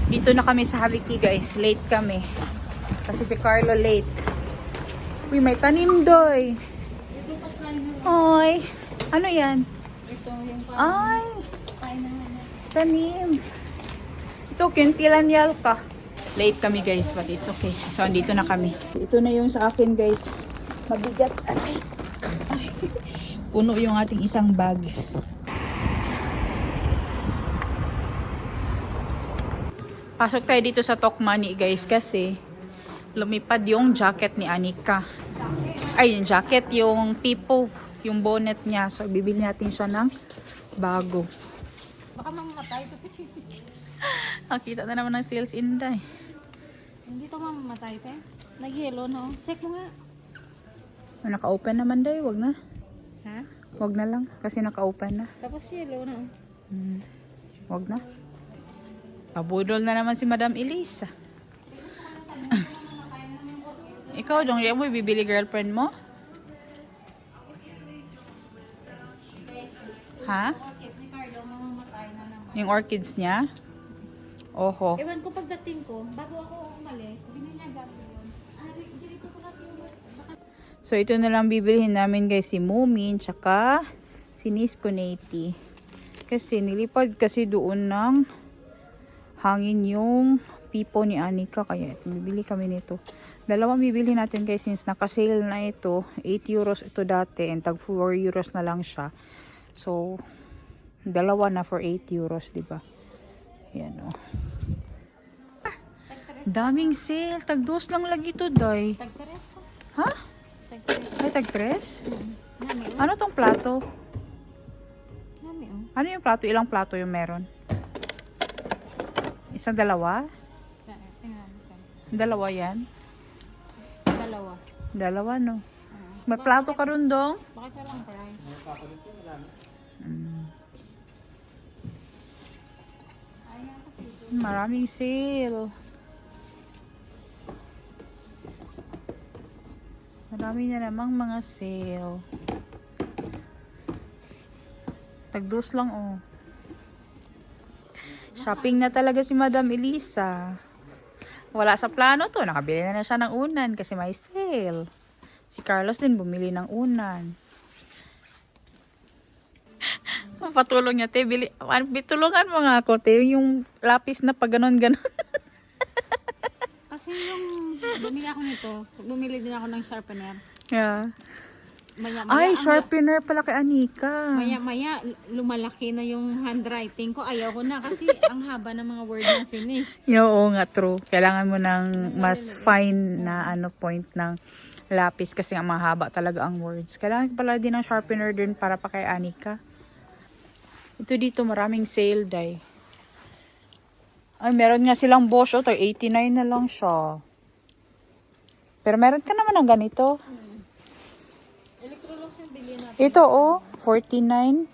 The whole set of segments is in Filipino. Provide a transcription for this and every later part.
Dito na kami sa Haviki guys. Late kami. Kasi si Carlo late. Uy, may tanim doy. Hoy. Ano yan? Ito yung Ay, kainan. tanim. Ito, kintilan yalka. Late kami guys, but it's okay. So, andito na kami. Ito na yung sa akin guys. Mabigat. Ay. Puno yung ating isang bag. Pasok tayo dito sa Tokmani guys kasi lumipad yung jacket ni Anika. Ay, yung jacket, yung pipo, yung bonnet niya. So, bibili natin siya ng bago. Baka mamamatay ito. Nakita na naman ng sales inday. Hindi ito mamamatay ito. Nag-yellow no. Check mo nga. Naka-open naman day, wag na. Ha? Wag na lang kasi naka-open na. Tapos yellow na. Wag na. Pabudol na naman si Madam Elisa. Ikaw, dong mo bibili girlfriend mo? Ha? Si Carlo mamamatay na naman. Yung orchids niya? Oho. Ewan ko pagdating ko, bago ako umalis, bininyagan ko yun. Dito ko kasi yung... So, ito na lang bibilihin namin guys, si Mumin, tsaka si Nisco Nati. Kasi nilipad kasi doon ng hangin yung pipo ni Anika. Kaya bibili kami nito. Dalawang bibili natin guys since naka-sale na ito. 8 euros ito dati and tag 4 euros na lang siya. So, dalawa na for 8 euros, diba? Yan o. Daming sale. Tag-2 lang lagi to, day. Tagteres ko. Ha? Tagteres. Ay, tag-3? Nami oh. Ano tong plato? Nami oh. Ano yung plato? Ilang plato yung meron? Isang dalawa? Tingnan mo. Dalawa yan? Dalawa. Dalawa, no? May plato ka rin dong? Bakit walang price? Maraming sale. Marami na namang mga sale. Tag-2 lang, oh. Shopping na talaga si Madam Elisa. Wala sa plano to. Nakabili na siya ng unan kasi may sale. Si Carlos din bumili ng unan. Patulong niya, te. Tulungan mo nga ako, te. Yung lapis na pag ganon-ganon. Kasi yung bumili ako nito, bumili din ako ng sharpener. Yeah. Maya-maya, Ay, sharpener pala kay Anika. maya-maya lumalaki na yung handwriting ko. Ayaw ko na kasi ang haba ng mga word ng finish. Oo nga, true. Kailangan mo ng mas fine na point ng lapis kasi ang mahaba talaga ang words. Kailangan pala din ng sharpener din para pa kay Anika. Ito dito, maraming sale, day. Ay, meron nga silang Bosch. Ito, 89 na lang siya. Pero meron ka naman ng ganito. Electrolux yung bilhin natin. Ito, 49.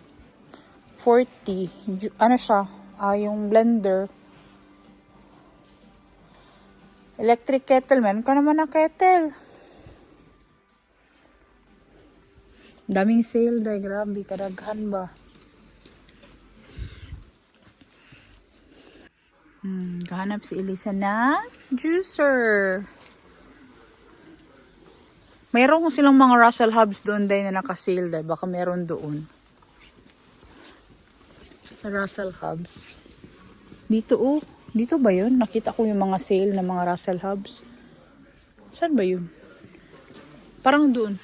40. Ano siya? Yung blender. Electric kettle. Meron ka naman ng kettle. Daming sale, day. Grabe, kadaghan ba? Kahanap si Elisa na juicer. Mayroon kung silang mga Russell Hubs doon day na naka-sale day. Baka meron doon. Sa Russell Hubs. Dito Dito ba yun? Nakita ko yung mga sale na mga Russell Hubs. Saan ba yun? Parang doon.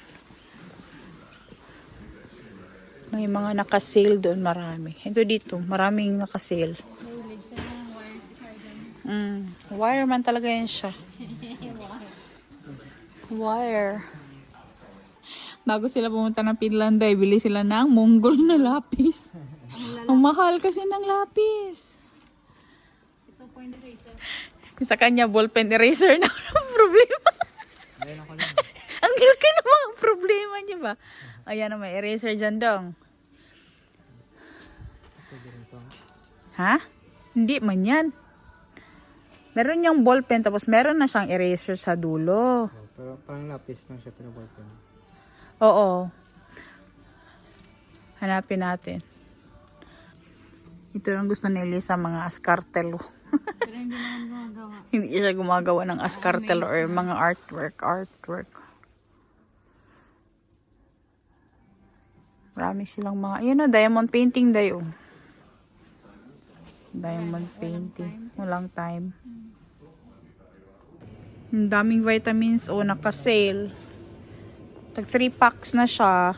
May mga naka-sale doon marami. Ito dito. Maraming naka-sale. Mahilig sa mga wire si Carlo. Wire man talaga yan siya. Wire. Bago sila pumunta ng Finland, ay bili sila ng Mongol na lapis. Ang mahal kasi ng lapis. Ito point eraser. Sa kanya, ballpen eraser na ang problema. Ang laki na mga problema niya ba? Ayan na, may eraser dyan dong. Ha? Hindi man yan. Meron yung ballpen, tapos meron na siyang eraser sa dulo. Pero parang lapis lang siya, pero ballpen. Oo. Hanapin natin. Ito lang gusto ni Elisa, mga askartelo. Pero hindi na Hindi siya gumagawa ng askartel or mga artwork. Marami silang mga, yun o, diamond painting dayo. Diamond painting. Walang time. Ang daming vitamins o naka-sale. Tag 3 packs na siya.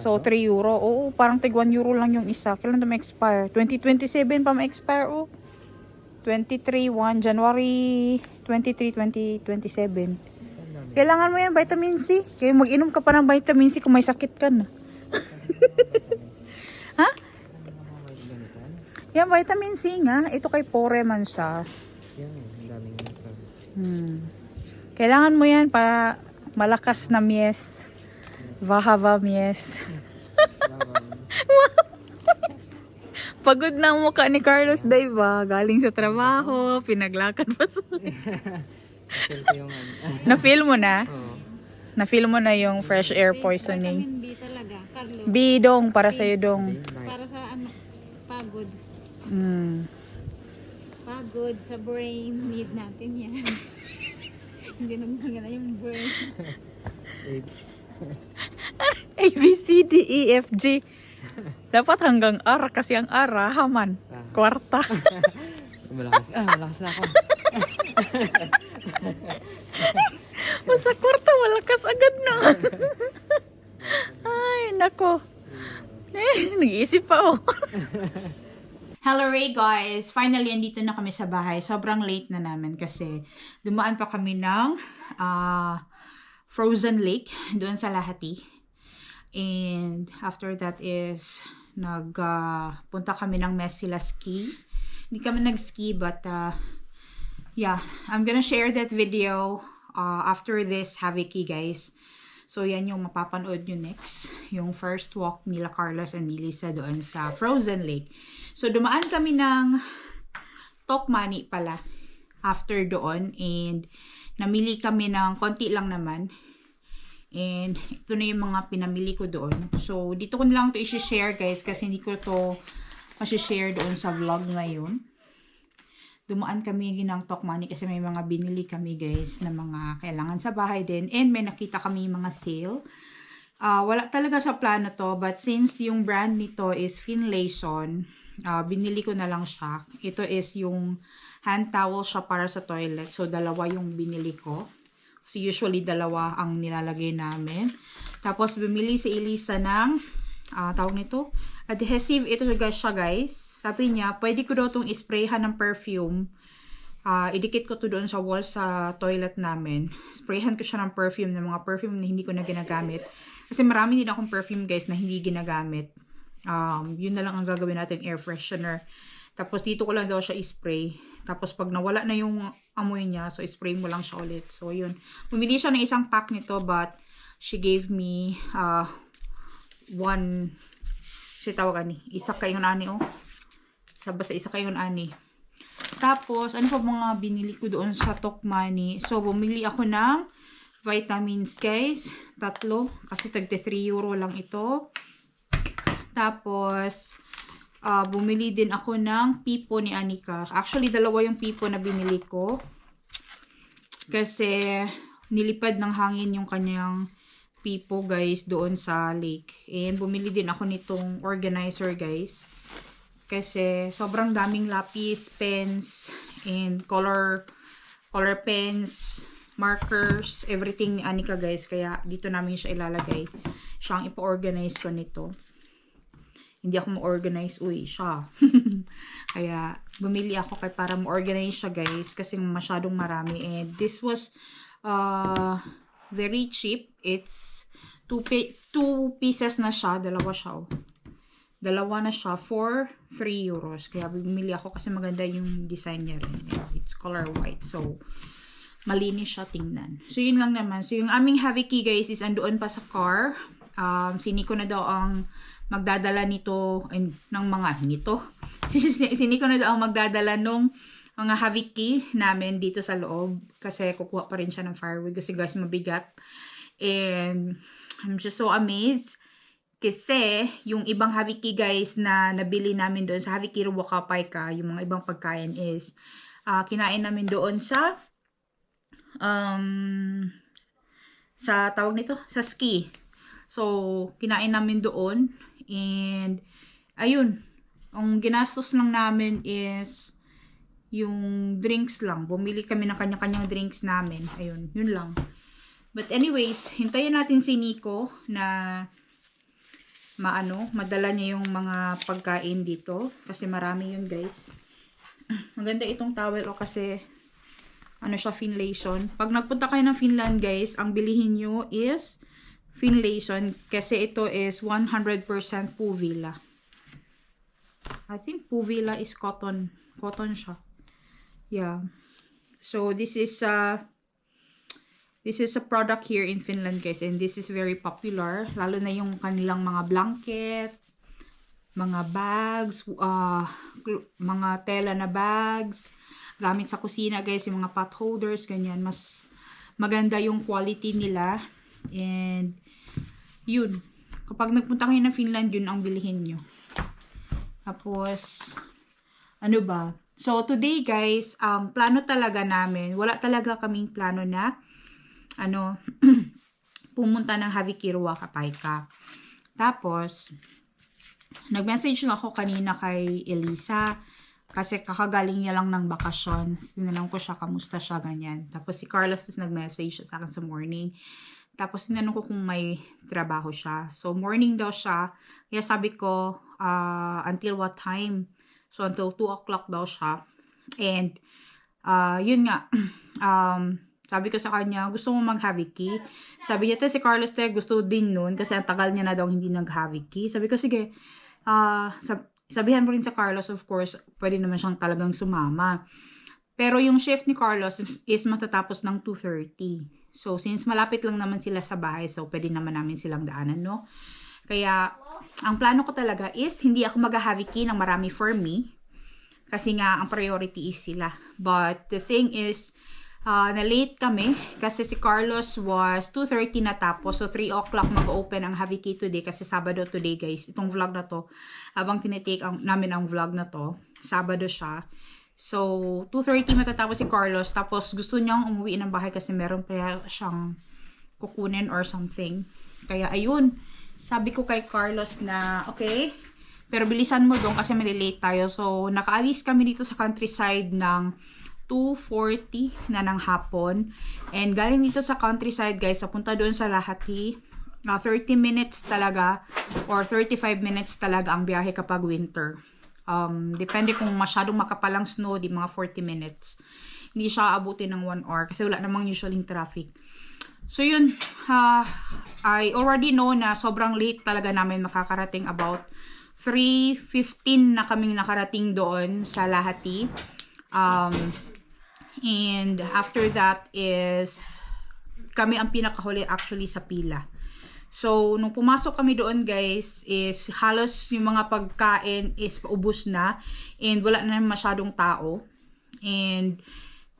So, 3 euro. Oo, parang tig 1 euro lang yung isa. Kailan na ma-expire? 2027 pa ma-expire, oh. January 23, 2027. Kailangan mo yan, vitamin C. Kaya mag-inom ka pa ng vitamin C kung may sakit ka na. Ha? Yan, vitamin C nga. Ito kay Pore man siya. Yan, ang daming ito. Kailangan mo yan para malakas na mies. Vahava mies. Pagod na ang mukha ni Carlos, diba? Galing sa trabaho, pinaglakad pa sa... Feel ko yung Na-feel mo na? Oo. Na-feel mo na yung fresh air poisoning? Vitamin B talaga, Carlo. B, dong. Para sa'yo, dong. Para sa ano, pagod. Pagod sa brain, need natin yan. Hindi naman na yung brain. A, B, C, D, E, F, G. Dapat hanggang R kasi ang R, haman. Kwarta. Malakas na ako. Masa kwarta, malakas agad na. Ay, nako. Nag-iisip pa, oh. Hello Ray guys! Finally, andito na kami sa bahay. Sobrang late na namin kasi dumaan pa kami ng Frozen Lake doon sa Lahati. And after that is punta kami ng Messila Ski. Hindi kami nag-ski but yeah, I'm gonna share that video after this Haviki guys. So yan yung mapapanood nyo next. Yung first walk nila Carlos and Lisa doon sa Frozen Lake. So dumaan kami ng Tokmani pala after doon. And namili kami ng konti lang naman. And ito na yung mga pinamili ko doon. So dito ko na lang ito i-share guys. Kasi hindi ko ito share doon sa vlog ngayon. Dumaan kami ng Tokmani kasi may mga binili kami guys na mga kailangan sa bahay din. And may nakita kami mga sale. Wala talaga sa plano to. But since yung brand nito is Finlayson, binili ko na lang siya. Ito is yung hand towel siya para sa toilet. So dalawa yung binili ko. Kasi usually dalawa ang nilalagay namin. Tapos bumili si Elisa ng tawag nito adhesive. Ito siya guys. Sabi niya, pwede ko daw itong isprayhan ng perfume. Idikit ko to doon sa wall sa toilet namin. Sprayhan ko siya ng perfume, ng mga perfume na hindi ko na ginagamit. Kasi marami din akong perfume guys na hindi ginagamit. Yun na lang ang gagawin natin, air freshener. Tapos dito ko lang daw siya ispray. Tapos pag nawala na yung amoy niya, so ispray mo lang siya ulit. So yun. Bumili siya ng isang pack nito but she gave me one, tawag ani, isa kayo ani oh. Basta isa kayo ani. Tapos ano pa mga binili ko doon sa Tokmani? So bumili ako ng vitamins guys, 3 kasi tagte 3 euro lang ito. Tapos bumili din ako ng pipo ni Anika. Actually dalawa yung pipo na binili ko. Kasi nilipad ng hangin yung kanyang pipo guys doon sa lake. And bumili din ako nitong organizer guys. Kasi sobrang daming lapis, pens, and color pens, markers, everything ni Anika guys. Kaya dito namin siya ilalagay. Siya ang ipo-organize ko nito. Hindi ako ma-organize. Uy, siya. Kaya bumili ako para ma-organize siya guys. Kasi masyadong marami. And this was very cheap. It's 2 pieces na siya. Dalawa siya. Oh. Dalawa na siya for 3 euros. Kaya bumili ako kasi maganda yung design niya rin. It's color white. So, malinis siya tingnan. So, yun lang naman. So, yung aming Haviki guys is andoon pa sa car. Si Nico na daw ang magdadala nito. Ng mga nito. Si Nico na daw ang magdadala nung mga Haviki namin dito sa loob. Kasi kukuha pa rin siya ng firewood. Kasi guys, mabigat. And I'm just so amazed. Kasi yung ibang Haviki guys na nabili namin doon sa Haviki Ruwaka Paika, yung mga ibang pagkain is kinain namin doon sa tawag nito, sa ski. So, kinain namin doon. And, ayun. Ang ginastos lang namin is yung drinks lang. Bumili kami ng kanya-kanyang drinks namin. Ayun, yun lang. But anyways, hintayin natin si Nico na madala niya yung mga pagkain dito. Kasi marami yun, guys. Maganda itong towel kasi siya, Finlayson. Pag nagpunta kayo ng Finland, guys, ang bilihin nyo is Finlayson kasi ito is 100% Puvilla. I think Puvilla is cotton. Cotton siya. Yeah. So this is a product here in Finland, guys, and this is very popular. Lalo na yung kanilang mga blanket, mga bags, mga tela na bags, gamit sa kusina, guys, yung mga pot holders, ganyan. Mas maganda yung quality nila. And, yun. Kapag nagpunta kayo ng Finland, yun ang bilihin nyo. Tapos, ano ba? So, today, guys, ang plano talaga namin, wala talaga kaming plano na, pumunta ng Havikirwa, Kapayka. Tapos, nag-message lang ako kanina kay Elisa. Kasi kakagaling niya lang ng bakasyon. Tinanong ko siya, kamusta siya, ganyan. Tapos si Carlos nag-message sa akin sa morning. Tapos tinanong ko kung may trabaho siya. So morning daw siya. Kaya sabi ko, until what time? So until 2 o'clock daw siya. And yun nga, sabi ko sa kanya, gusto mo mag-Haviki? Sabi niya, si Carlos gusto din nun. Kasi ang tagal niya na daw hindi nag-Haviki. Sabi ko, sige, sabihan mo rin sa Carlos, of course, pwede naman siyang talagang sumama. Pero yung shift ni Carlos is matatapos ng 2:30. So, since malapit lang naman sila sa bahay, so pwede naman namin silang daanan, no? Kaya, ang plano ko talaga is, hindi ako mag-Haviki ng marami for me. Kasi nga, ang priority is sila. But, the thing is, na-late kami kasi si Carlos was 2:30 na tapos. So, 3 o'clock mag-open ang Haviki today kasi Sabado today, guys. Itong vlog na to, habang tinitake namin ang vlog na to, Sabado siya. So, 2:30 matatapos si Carlos. Tapos, gusto niyang umuwi ng bahay kasi meron pa siyang kukunin or something. Kaya, ayun. Sabi ko kay Carlos na, okay, pero bilisan mo doon kasi malilate tayo. So, nakaalis kami dito sa countryside ng 2:40 na ng hapon. And galing dito sa countryside, guys, papunta doon sa Lahati. 30 minutes talaga or 35 minutes talaga ang biyahe kapag winter. Depende kung masyadong makapalang snow, di mga 40 minutes. Hindi siya abutin ng 1 hour kasi wala namang usually traffic. So yun, I already know na sobrang late talaga namin makakarating. About 3:15 na kaming nakarating doon sa Lahati. And after that is kami ang pinakahuli actually sa pila. So, nung pumasok kami doon, guys, is halos yung mga pagkain is paubos na and wala na masyadong tao. And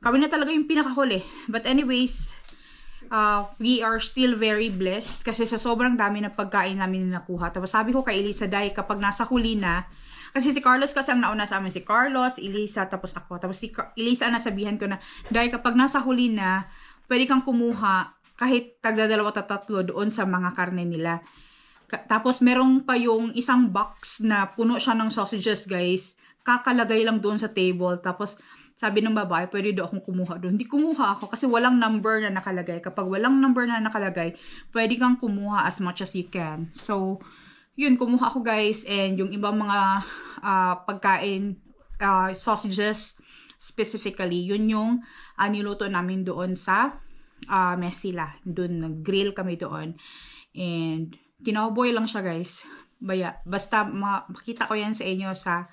kami na talaga yung pinakahuli. But anyways, we are still very blessed kasi sa sobrang dami ng pagkain namin na nakuha. Tapos sabi ko kay Elisa, dahil kapag nasa huli na, kasi si Carlos kasi ang nauna sa amin, si Carlos, Elisa, tapos ako. Tapos si Elisa, nasabihan ko na, dahil kapag nasa huli na, pwede kang kumuha kahit tagdadalawa tatlo doon sa mga karne nila. Tapos merong pa yung isang box na puno siya ng sausages, guys. Kakalagay lang doon sa table. Tapos sabi ng babae, pwede daw akong kumuha doon. Hindi kumuha ako kasi walang number na nakalagay. Kapag walang number na nakalagay, pwede kang kumuha as much as you can. So, yun, kumuha ako, guys. And yung ibang mga pagkain, sausages specifically, yun yung niluto namin doon sa Mesila. Doon, nag-grill kami doon. And kinaboy lang siya, guys. Basta makita ko yan sa inyo sa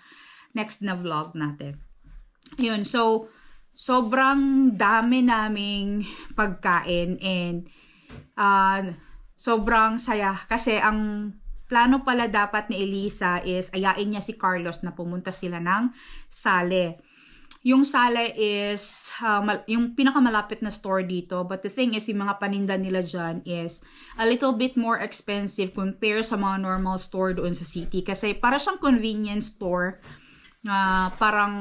next na vlog natin. Yun, so sobrang dami naming pagkain and sobrang saya kasi ang plano pala dapat ni Elisa is ayain niya si Carlos na pumunta sila ng Sale. Yung Sale is yung pinakamalapit na store dito, but the thing is yung mga paninda nila dyan is a little bit more expensive compare sa mga normal store doon sa city kasi para siyang convenience store parang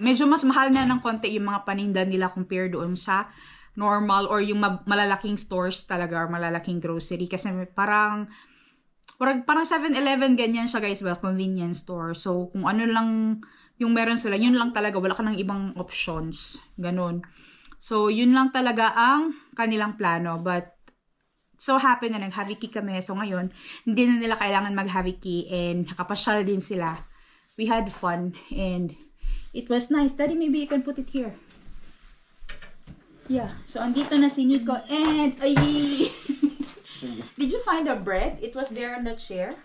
medyo mas mahal na ng konti yung mga paninda nila compare doon sa normal or yung malalaking stores talaga or malalaking grocery. Kasi parang 7-Eleven ganyan siya guys, well, convenience store. So, kung ano lang yung meron sila, yun lang talaga. Wala ka ng ibang options. Ganun. So, yun lang talaga ang kanilang plano. But, so happy na nag-Happy Key kami. So, ngayon, hindi na nila kailangan mag-Happy Key and nakapasyal din sila. We had fun and it was nice. Daddy, maybe you can put it here. Yeah. So, andito na si Nico and... Ay! Did you find the bread? It was there on the chair.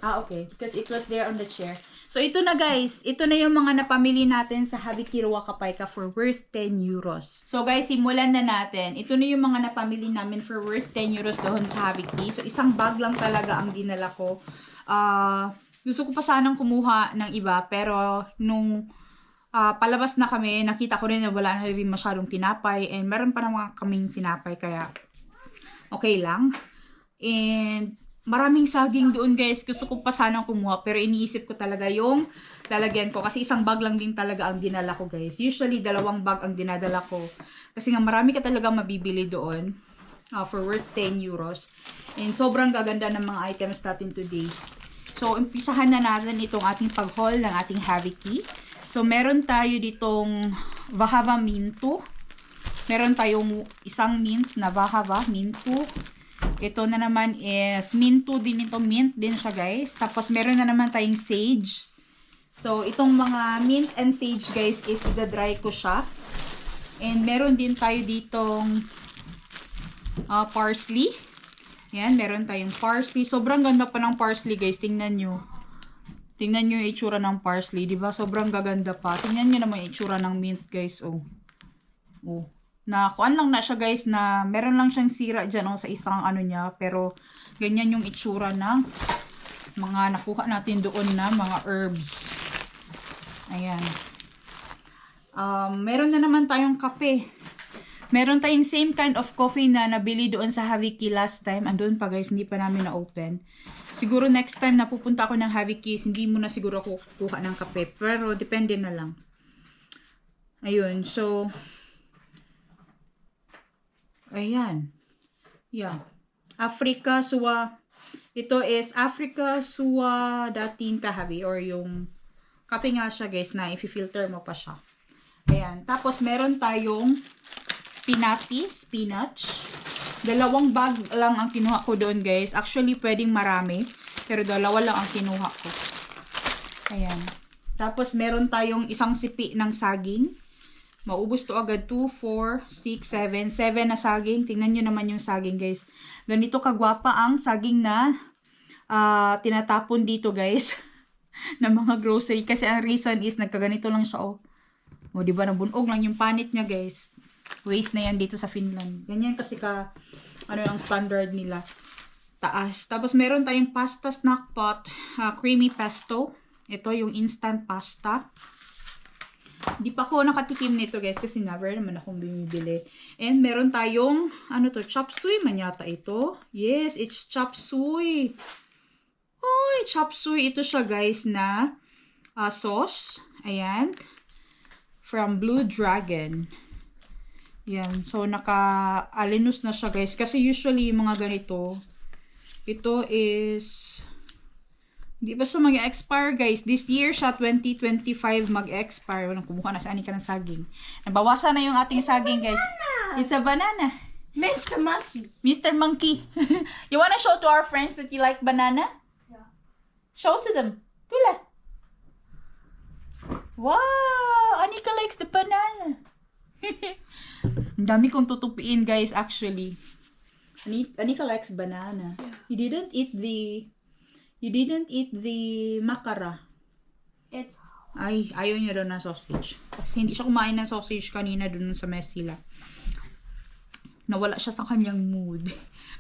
Okay. Because it was there on the chair. So, ito na guys. Ito na yung mga napamili natin sa Happy Key Ruacapaica for worth 10 euros. So, guys, simulan na natin. Ito na yung mga napamili namin for worth 10 euros doon sa Happy Key. So, isang bag lang talaga ang dinala ko. Gusto ko pa sanang kumuha ng iba. Pero, nung palabas na kami, nakita ko rin na wala na rin masyadong tinapay. And meron pa naman kaming tinapay. Kaya, okay lang. And, maraming saging doon guys. Gusto ko pa sanang kumuha. Pero iniisip ko talaga yung lalagyan ko. Kasi isang bag lang din talaga ang dinala ko guys. Usually, 2 bag ang dinadala ko. Kasi nga marami ka talaga mabibili doon. For worth 10 euros. And sobrang gaganda ng mga items natin today. So, umpisahan na natin itong ating pag-haul ng ating Happy Key. So, meron tayo ditong Vahava Mintu. Meron tayong isang mint na Vahava Mintu. Ito na naman is Mintu din ito. Mint din siya guys. Tapos, meron na naman tayong sage. So, itong mga mint and sage guys is i-dry ko siya. And meron din tayo ditong parsley. Yan, meron tayong parsley. Sobrang ganda pa ng parsley guys. Tingnan nyo. Tingnan nyo yung itsura ng parsley. Diba? Sobrang gaganda pa. Tingnan nyo naman yung itsura ng mint guys. Oh. Kuan lang na siya guys na meron lang siyang sira dyan sa isang ano niya. Pero ganyan yung itsura ng mga nakuha natin doon na mga herbs. Ayan. Meron na naman tayong kape. Meron tayong same kind of coffee na nabili doon sa Happy Key last time. Andun pa guys, hindi pa namin na-open. Siguro next time na pupunta ako ng Happy Keys, hindi mo na siguro ako kukuha ng kape. Pero depende na lang. Ayun, so... Ayan. Yeah. Africa Suwa. Ito is Africa Suwa Datin Kahabi or yung kape nga siya guys na i-filter mo pa siya. Ayan. Tapos meron tayong spinach. 2 bag lang ang kinuha ko doon guys. Actually, pwedeng marami. Pero 2 lang ang kinuha ko. Ayan. Tapos, meron tayong isang sipi ng saging. Maubos to agad. 2, 4, 6, 7. 7 na saging. Tingnan nyo naman yung saging guys. Ganito kagwapa ang saging na tinatapon dito guys. ng mga grocery. Kasi ang reason is nagkaganito lang siya. O diba, nabunog lang yung panit niya guys. Waste na yan dito sa Finland. Ganyan kasi ano ang standard nila. Taas. Tapos meron tayong pasta snack pot. Creamy pesto. Ito yung instant pasta. Hindi pa ako nakatikim nito guys. Kasi never naman akong bumibili. And meron tayong, chop suey man yata ito. Yes, it's chop suey. Oy, chop suey. Ito siya guys na sauce. Ayan. From Blue Dragon. Yan. So, naka-alinus na siya, guys. Kasi usually, yung mga ganito, ito is, hindi ba sa mag-expire, guys? This year siya, 2025, mag-expire. Walang kumuha na sa ani ka ng saging. Nabawasan na yung ating saging, guys. It's a banana. Mr. Monkey. Mr. Monkey. You wanna show to our friends that you like banana? Yeah. Show to them. Tula. Wow! Anika likes the banana. Ang dami kong tutupiin guys actually. Anika likes banana. You didn't eat the makara. It's Ayaw niya daw ng sausage. Kasi hindi siya kumain ng sausage kanina dun sa mess sila. Nawala siya sa kanyang mood.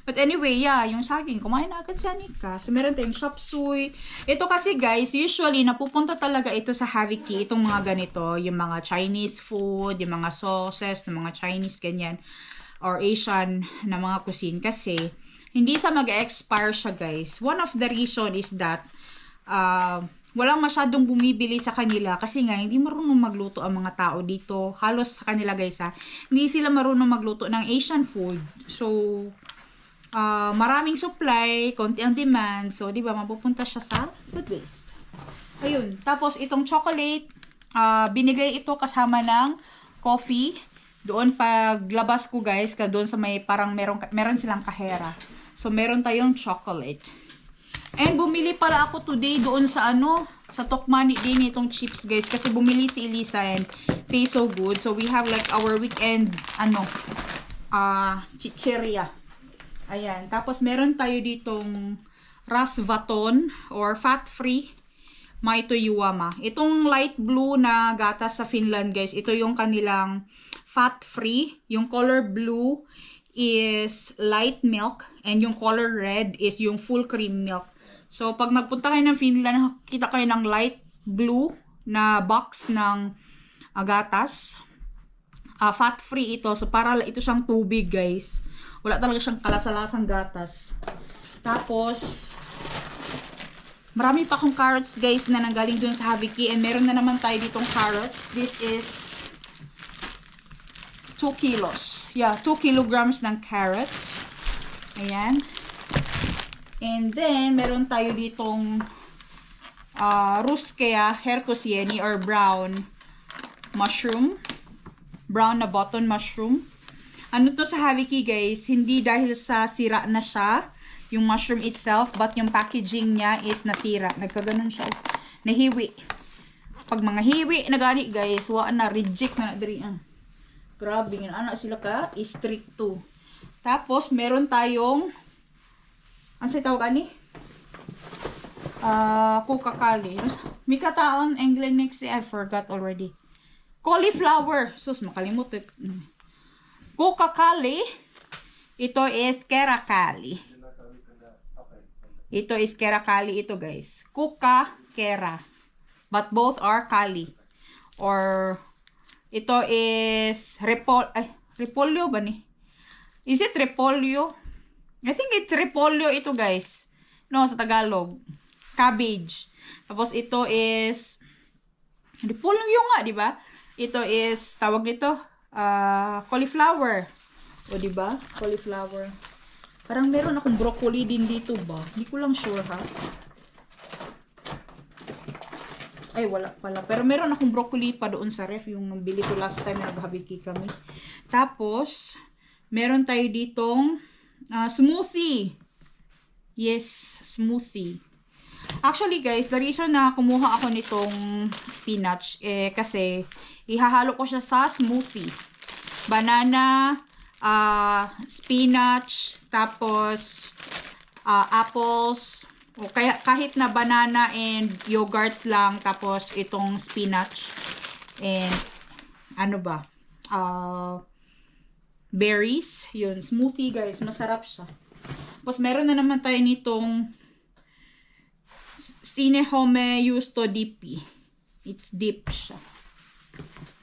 But anyway, yeah, yung saging, kumain na agad si Anika. So, meron tayong chop suey. Ito kasi guys, usually, napupunta talaga ito sa Happy Key, itong mga ganito, yung mga Chinese food, yung mga sauces, ng mga Chinese ganyan, or Asian na mga cuisine. Kasi, hindi sa mag-expire siya guys. One of the reason is that, walang masyadong bumibili sa kanila kasi nga hindi marunong magluto ang mga tao dito. Halos sa kanila guys hindi sila marunong magluto ng Asian food. So, maraming supply, konti ang demand. So, di ba, mapupunta siya sa food waste. Ayun. Tapos, itong chocolate, binigay ito kasama ng coffee. Doon paglabas ko guys, doon sa may parang meron silang kahera. So, meron tayong chocolate. And bumili pala ako today doon sa sa Tokmani din itong chips guys. Kasi bumili si Elisa and tastes so good. So we have like our weekend, chicheria. Ayan. Tapos meron tayo ditong rasvaton or fat-free Maito Yuama. Itong light blue na gatas sa Finland guys. Ito yung kanilang fat-free. Yung color blue is light milk. And yung color red is yung full cream milk. So, pag nagpunta kayo ng Finland, kita kayo ng light blue na box ng gatas. Fat-free ito. So, para ito siyang tubig, guys. Wala talaga siyang kalasalasang gatas. Tapos, marami pa akong carrots, guys, na nanggaling dun sa Habiki. And meron na naman tayo ditong carrots. This is 2 kilos. Yeah, 2 kilograms ng carrots. Ayan. And then, meron tayo ditong Ruskea hercosieni or brown mushroom. Brown na button mushroom. Ano to sa Habiki guys? Hindi dahil sa sira na siya, yung mushroom itself, but yung packaging niya is nasira. Nagkaganon siya. Nahiwi. Pag mga hiwi na gani guys, na reject na diri. Grabe, anak sila ka, strict to. Tapos, meron tayong ano sa tawag ani? Kukakali. May kataon English I forgot already. Cauliflower. Sus, makalimutan. Kukakali. Ito is kerakali. Ito is kerakali ito guys. Kuka, kera. But both are kali. Or ito is repolyo ba ni? Is it repolyo? I think it's repolyo ito guys. No, sa Tagalog. Cabbage. Tapos ito is repolyo nga, di ba? Ito is tawag nito cauliflower. O di ba? Cauliflower. Parang meron akong broccoli din dito ba? Hindi ko lang sure ha. Ay, wala pala. Pero meron akong broccoli pa doon sa ref. Yung nabili ko last time na naghabiki kami. Tapos, meron tayo ditong smoothie. Yes, smoothie. Actually guys, the reason na kumuha ako nitong spinach kasi ihahalo ko siya sa smoothie. Banana, spinach, tapos apples, o kaya kahit na banana and yogurt lang, tapos itong spinach and ano ba? Berries. Yun, smoothie guys. Masarap siya. Tapos meron na naman tayo nitong Sinehome Yusto Dippy. It's dip siya.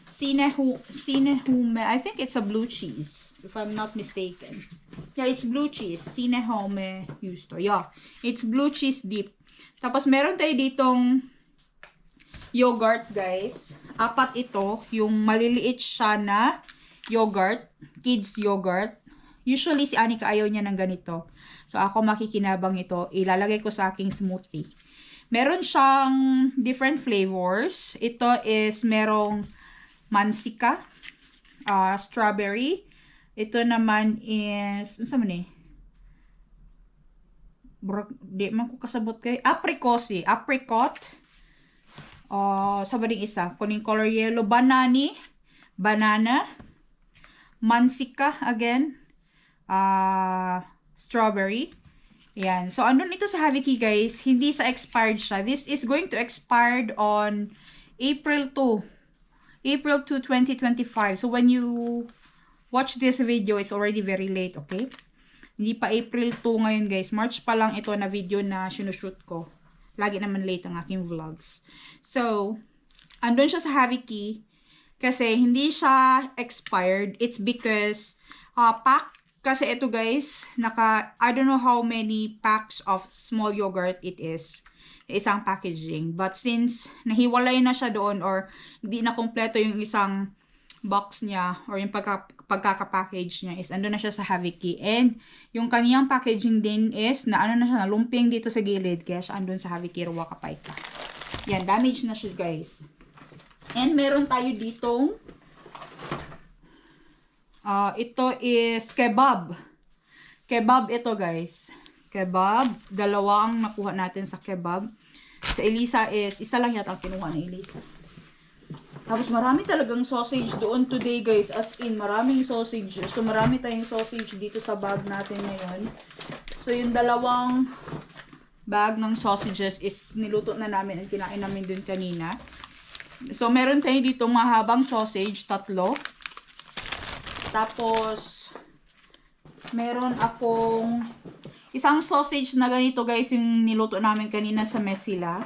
Sinehome. I think it's a blue cheese. If I'm not mistaken. Yeah, it's blue cheese. Sinehome Yusto. Yeah. It's blue cheese dip. Tapos meron tayo ditong yogurt guys. 4 ito. Yung maliliit siya na yogurt, kids yogurt. Usually si Anika ayaw niya ng ganito. So ako makikinabang ito, ilalagay ko sa aking smoothie. Meron siyang different flavors. Ito is merong mansika, strawberry. Ito naman is, ano sa man di man ko kasabot kay apricot. Sa bading isa, kuning color yellow, banana, mansika again, strawberry. Yan. So, andun ito sa Habiki guys, hindi sa expired siya. This is going to expire on April 2, 2025. So, when you watch this video, it's already very late, okay? Hindi pa April 2 ngayon guys. March pa lang ito na video na sinushoot ko. Lagi naman late ang aking vlogs. So, andun siya sa Habiki kasi hindi siya expired. It's because pack kasi ito guys, I don't know how many packs of small yogurt it is. isang packaging. But since nahiwalay na siya doon or hindi na kompleto yung isang box niya or yung pagkaka-package niya is andun na siya sa Haviki. And yung kaniyang packaging din is na ano na siya, nalumping dito sa gilid. Kaya siya andun sa Haviki Ruwakapaika. Yan, damage na siya guys. And meron tayo ditong ito is kebab. Kebab ito guys. Kebab. Dalawa ang nakuha natin sa kebab. Sa Elisa is, isa lang yata ang kinuha ni Elisa. Tapos marami talagang sausage doon today guys. As in, maraming sausage. So marami tayong sausage dito sa bag natin ngayon. So yung dalawang bag ng sausages is niluto na namin at kinain namin dun kanina. So meron tayo dito mahabang sausage, 3. Tapos meron akong isang sausage na ganito guys yung niluto namin kanina sa Mesila.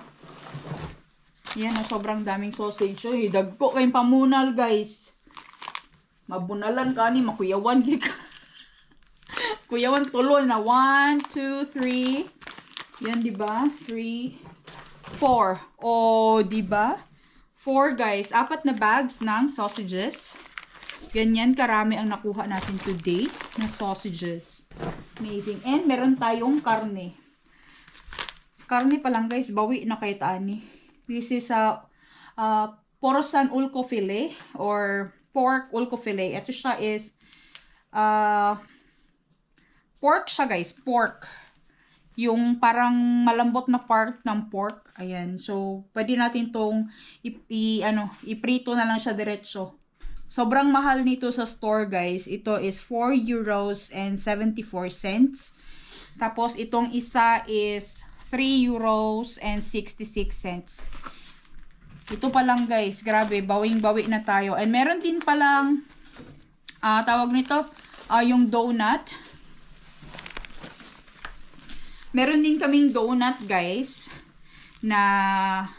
Yan, sobrang daming sausage. Uy, dagko kayong pamunal guys. Mabunalan ka ni, makuyawan ka. Kuyawan tulol na. 1, 2, 3. Yan, diba? 3, 4. Oh, diba? 4 guys. 4 na bags ng sausages. Ganyan karami ang nakuha natin today na sausages. Amazing. And meron tayong karne. Sa karne pa lang guys, bawi na kay Tani. This is a Porosan ulko fillet or pork ulko fillet. Ito siya is pork siya guys, pork. Yung parang malambot na part ng pork. Ayan. So, pwede natin tong iprito na lang siya diretso. Sobrang mahal nito sa store guys. Ito is 4 euros and 74 cents. Tapos itong isa is 3 euros and 66 cents. Ito pa lang guys. Grabe, bawing-bawi na tayo. And meron din palang tawag nito, yung donut. Meron din kaming donut guys na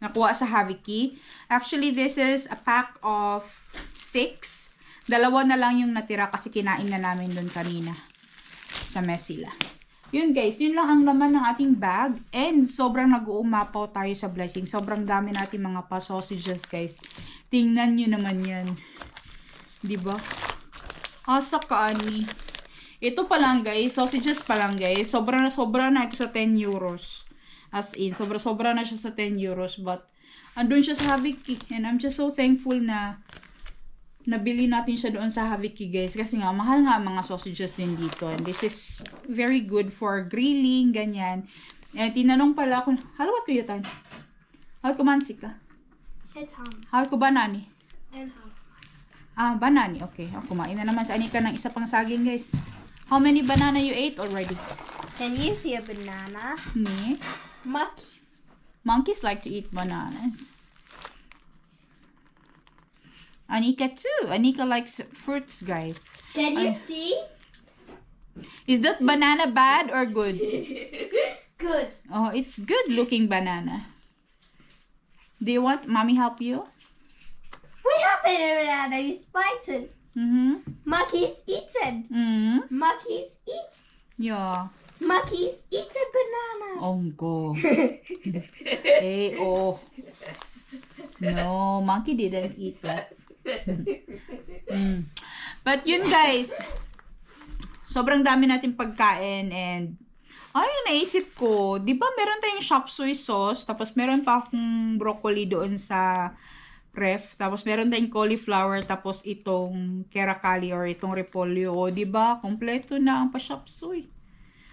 nakuha sa Haviki. Actually, this is a pack of 6. 2 na lang yung natira kasi kinain na namin doon kanina sa Mesila. Yun guys, yun lang ang laman ng ating bag. And sobrang nag-uumapaw tayo sa blessing. Sobrang dami natin mga pa-sausages guys. Tingnan nyo naman yan. Diba? Asa ka ani. Ito pa lang guys, sausages pa lang guys. Sobra na ito sa 10 euros. As in, sobra na siya sa 10 euros. But, andun siya sa Haviki. And I'm just so thankful na nabili natin siya doon sa Haviki guys. Kasi nga, mahal nga mga sausages din dito. And this is very good for grilling, ganyan. And tinanong pala ako, halawat ko yutan? Halawat ko mansi ka? It's ham Halawat ko banani? and ham. Banani. Okay. Kumain na naman sa Anika ng isa pang saging guys. How many banana you ate already? Can you see a banana? Me? Monkeys. Monkeys like to eat bananas. Anika too. Anika likes fruits, guys. Can you see? Is that banana bad or good? Good. Oh, it's good looking banana. Do you want mommy help you? We have a banana. It's biting. Monkeys eaten. Monkeys eat. Yeah. Monkeys eaten bananas. Oh, go. Hey, oh. No, monkey didn't eat that. But yun guys, sobrang dami natin pagkain and naisip ko, di ba meron tayong chop suey sauce, tapos meron pa akong broccoli doon sa ref, tapos meron tayong cauliflower, tapos itong kerakali or itong repolyo, o di ba kompleto na ang pa-chop suey.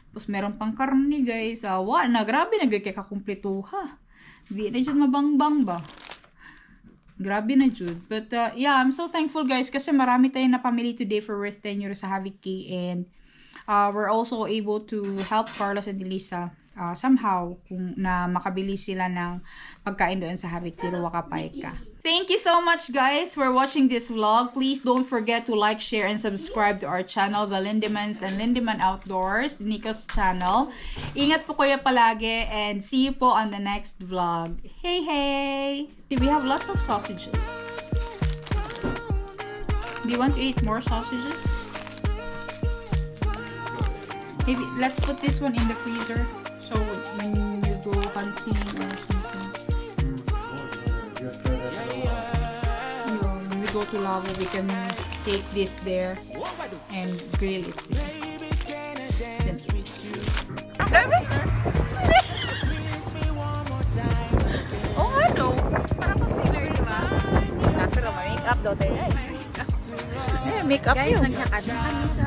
Tapos meron pang karne guys, grabe nagkakakumpleto ha. Di na dyan mabangbang ba? Grabe na jud. But yeah, I'm so thankful guys kasi marami tayong napamili today for worth 10 euros sa Haviki, and we're also able to help Carlos and Elisa somehow kung na makabili sila ng pagkain doon sa Haviki Ruwakapaika. Thank you so much guys for watching this vlog. Please don't forget to like, share, and subscribe to our channel, The Lindemans and Lindeman Outdoors, Nico's channel. Ingat po kayo palagi and see you po on the next vlog. Hey, hey! We have lots of sausages. Do you want to eat more sausages? Maybe let's put this one in the freezer so when you go hunting or something. Yun, when we go to Lavo, we can take this there and grill it there. Dami! Oh, ano? Para pang filler, di ba? Pero ma-makeup daw tayo. Eh, makeup Guys, yun. naglakad na kami sa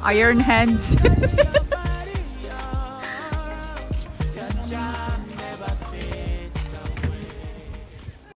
Iron hands.